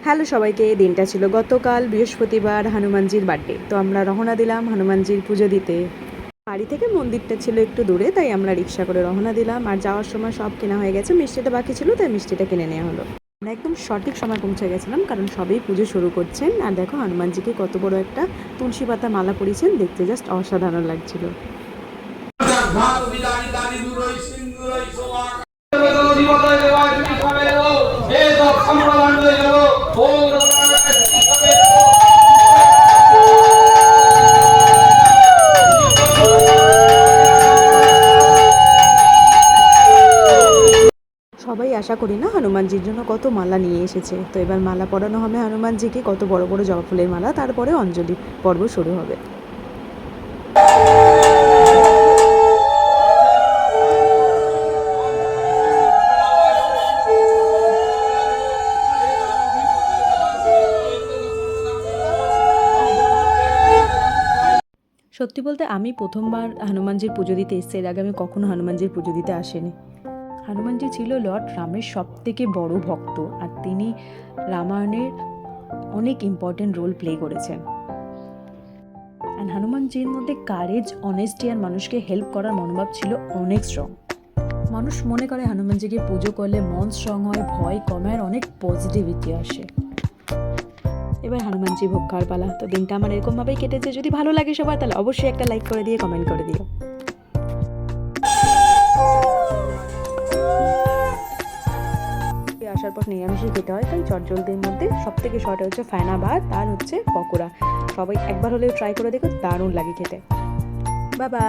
Hello সবাইকে, দিনটা ছিল গতকাল বৃহস্পতিবার, হনুমানজির বার্থডে। তো আমরা রওনা দিলাম হনুমানজির পুজো দিতে। বাড়ি থেকে মন্দিরটা ছিল একটু দূরে, তাই আমরা রিক্সা করে রওনা দিলাম। আর যাওয়ার সময় সব কেনা হয়ে গেছে, মিষ্টিটা বাকি ছিল, তাই মিষ্টিটা কিনে নেওয়া হলো। আমরা একদম সঠিক সময় পৌঁছে গেছিলাম, কারণ সবেই পুজো শুরু করছেন। আর দেখো হনুমানজিকে কত বড় একটা তুলসী পাতা মালা পরিয়েছেন, দেখতে জাস্ট অসাধারণ লাগছিল। সবাই আশা করি না হনুমানজির জন্য কত মালা নিয়ে এসেছে। তো এবার মালা পরানো হবে হনুমানজিকে, কত বড় বড় জবা ফুলের মালা। তারপরে অঞ্জলি পর্ব শুরু হবে। সত্যি বলতে আমি প্রথমবার হনুমানজির পুজো দিতে এসেছি, এর আগে আমি কখনো হনুমানজির পুজো দিতে আসিনি। হনুমানজি ছিল লর্ড রামের সবথেকে বড় ভক্ত, আর তিনি রামায়ণের অনেক ইম্পর্টেন্ট রোল প্লে করেছেন। আর হনুমানজির মধ্যে কারেজ, অনেস্টি আর মানুষকে হেল্প করার মনোভাব ছিল অনেক স্ট্রং। মানুষ মনে করে হনুমানজিকে পুজো করলে মন স্ট্রং হয়, ভয় কমে আর অনেক পজিটিভিটি আসে। এবার হনুমানজি ভোগ খাওয়ার পালা। তো দিনটা আমার এরকমভাবেই কেটেছে। যদি ভালো লাগে সবার, তাহলে অবশ্যই একটা লাইক করে দিয়ে কমেন্ট করে দিও। আসার পর নিরামিষই খেতে হয়, তাই চটজলদির মধ্যে সব থেকে শর্ট হচ্ছে ফেনা ভাত আর হচ্ছে পকোড়া। সবাই একবার হলেও ট্রাই করে দেখো, দারুণ লাগে খেতে। Bye bye.